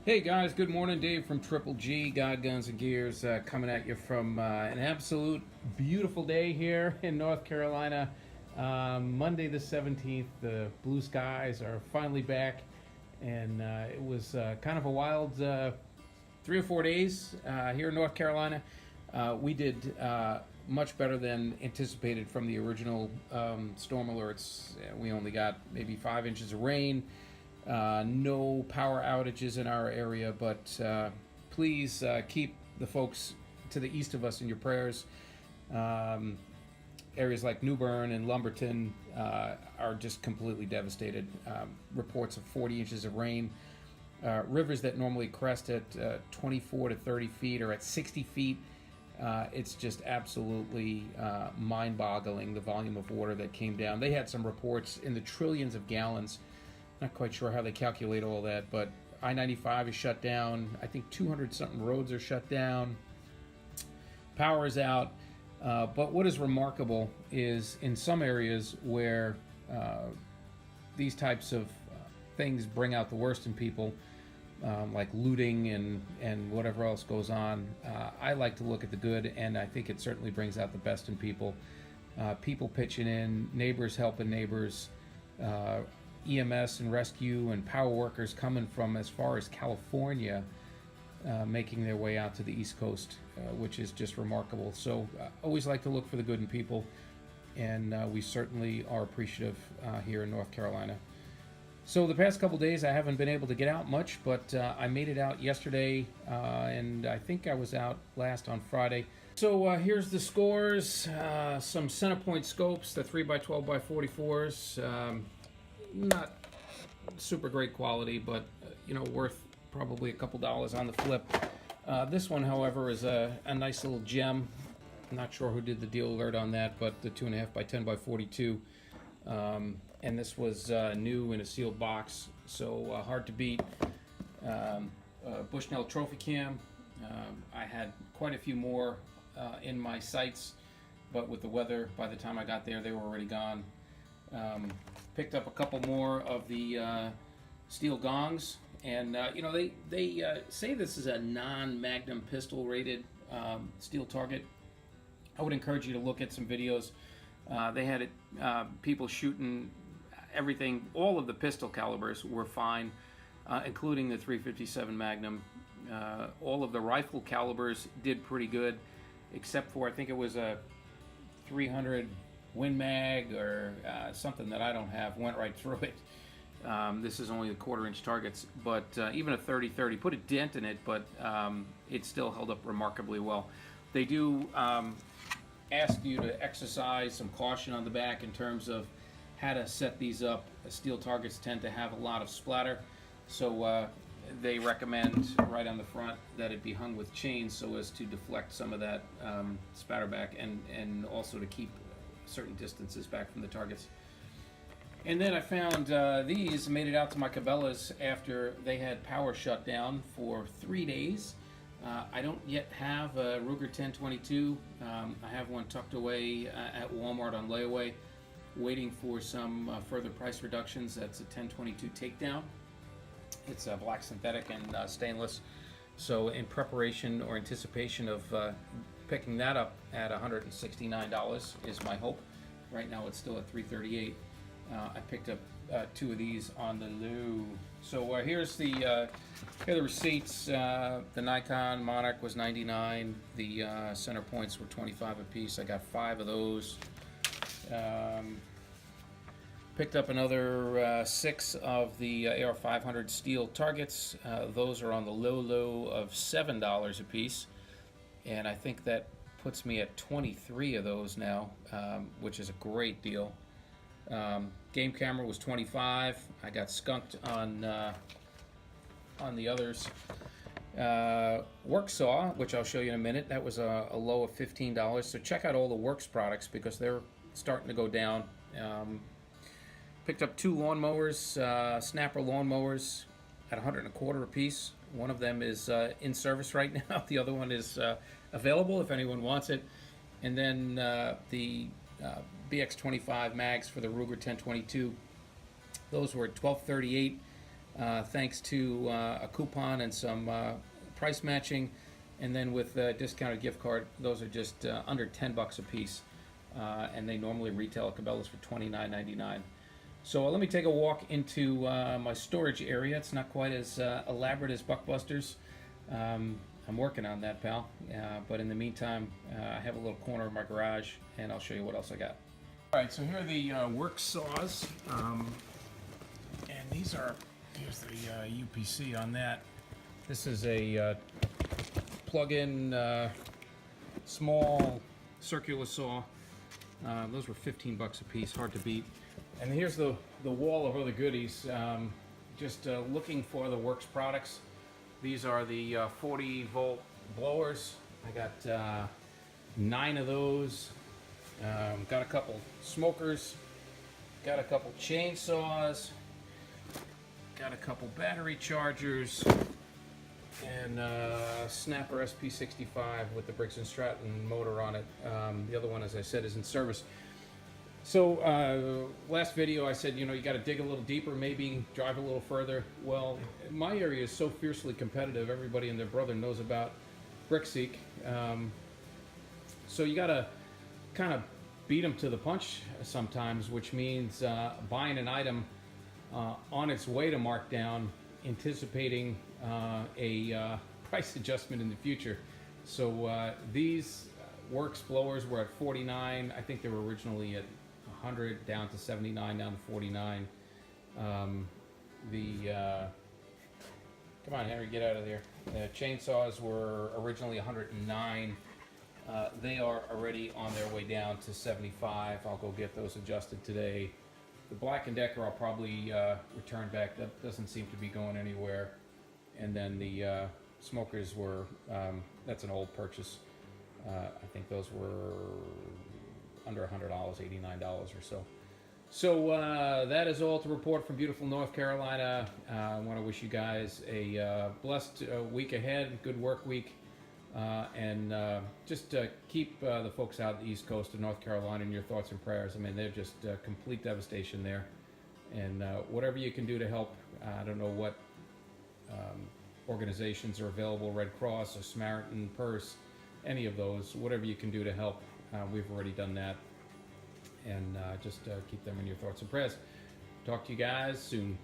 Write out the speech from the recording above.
Hey guys, good morning. Dave from Triple G, God, Guns, and Gears, coming at you from an absolute beautiful day here in North Carolina. Monday the 17th, the blue skies are finally back, and it was kind of a wild 3 or 4 days here in North Carolina. We did much better than anticipated from the original storm alerts. We only got maybe 5 inches of rain. No power outages in our area, but please keep the folks to the east of us in your prayers. Areas like New Bern and Lumberton are just completely devastated. Reports of 40 inches of rain. Rivers that normally crest at 24 to 30 feet are at 60 feet. It's just absolutely mind-boggling, the volume of water that came down. They had some reports in the trillions of gallons. Not quite sure how they calculate all that, but I-95 is shut down. I think 200-something roads are shut down. Power is out. But what is remarkable is in some areas where these types of things bring out the worst in people, like looting and whatever else goes on, I like to look at the good, and I think it certainly brings out the best in people. People pitching in, neighbors helping neighbors, EMS and rescue and power workers coming from as far as California, making their way out to the East Coast, which is just remarkable. So always like to look for the good in people, and we certainly are appreciative here in North Carolina. So the past couple days I haven't been able to get out much, but I made it out yesterday, and I think I was out last on Friday. So here's the scores. Some center point scopes, the 3x12x44s. Not super great quality, but worth probably a couple dollars on the flip. This one, however, is a nice little gem. I'm not sure who did the deal alert on that, but the 2.5x10x42. And this was new in a sealed box, so hard to beat. Bushnell Trophy Cam. I had quite a few more in my sights, but with the weather, by the time I got there, they were already gone. Picked up a couple more of the steel gongs, and they say this is a non-magnum pistol rated steel target. I would encourage you to look at some videos. They had people shooting everything. All of the pistol calibers were fine, including the 357 Magnum. All of the rifle calibers did pretty good, except for I think it was a 300 Win Mag or something that I don't have, went right through it. This is only the 1/4-inch targets, but even a 30-30 put a dent in it, but it still held up remarkably well. They do ask you to exercise some caution on the back in terms of how to set these up. Steel targets tend to have a lot of splatter, so they recommend right on the front that it be hung with chains so as to deflect some of that spatter back, and also to keep certain distances back from the targets. And then I found these, made it out to my Cabela's after they had power shut down for 3 days. I don't yet have a Ruger 1022. I have one tucked away at Walmart on layaway, waiting for some further price reductions. That's a 1022 takedown. It's black synthetic and stainless. So in preparation or anticipation of picking that up at $169 is my hope. Right now it's still at $338. I picked up 2 of these on the low. So here's the here are the receipts. The Nikon Monarch was $99. The center points were $25 a piece. I got 5 of those. Picked up another 6 of the AR500 steel targets. Those are on the low of $7 a piece, and I think that puts me at 23 of those now, which is a great deal. Game camera was $25. I got skunked on the others. Work saw, which I'll show you in a minute, that was a low of $15. So check out all the Works products because they're starting to go down. Picked up 2 lawnmowers, Snapper lawnmowers, at $125 a piece. One of them is in service right now. The other one is available if anyone wants it. And then the BX25 mags for the Ruger 1022. Those were at $12.38. thanks to a coupon and some price matching. And then with a discounted gift card, those are just under $10 a piece. And they normally retail at Cabela's for $29.99. So let me take a walk into my storage area. It's not quite as elaborate as Buckbuster's. I'm working on that, pal. But in the meantime, I have a little corner of my garage, and I'll show you what else I got. All right, so here are the work saws. And these are, here's the UPC on that. This is a plug-in small circular saw. Those were $15 a piece, hard to beat. And here's the wall of other goodies. Just looking for the Works products. These are the 40-volt blowers. I got 9 of those. Got a couple smokers. Got a couple chainsaws. Got a couple battery chargers. And Snapper SP65 with the Briggs & Stratton motor on it. The other one, as I said, is in service. So last video I said, you know, you got to dig a little deeper, maybe drive a little further. Well, my area is so fiercely competitive. Everybody and their brother knows about BrickSeek. So you got to kind of beat them to the punch sometimes, which means buying an item on its way to markdown, anticipating a price adjustment in the future. So these Works blowers were at $49. I think they were originally at $100, down to $79, down to $49. Come on, Henry, get out of there. The chainsaws were originally $109. They are already on their way down to $75. I'll go get those adjusted today. The Black & Decker I'll probably return back. That doesn't seem to be going anywhere. And then the smokers were, that's an old purchase. I think those were under $100, $89 or so. So that is all to report from beautiful North Carolina. I want to wish you guys a blessed week ahead, good work week. And just keep the folks out the East Coast of North Carolina in your thoughts and prayers. I mean, they're just complete devastation there. And whatever you can do to help, I don't know what organizations are available, Red Cross or Samaritan Purse, any of those, whatever you can do to help. We've already done that. And just keep them in your thoughts and prayers. Talk to you guys soon.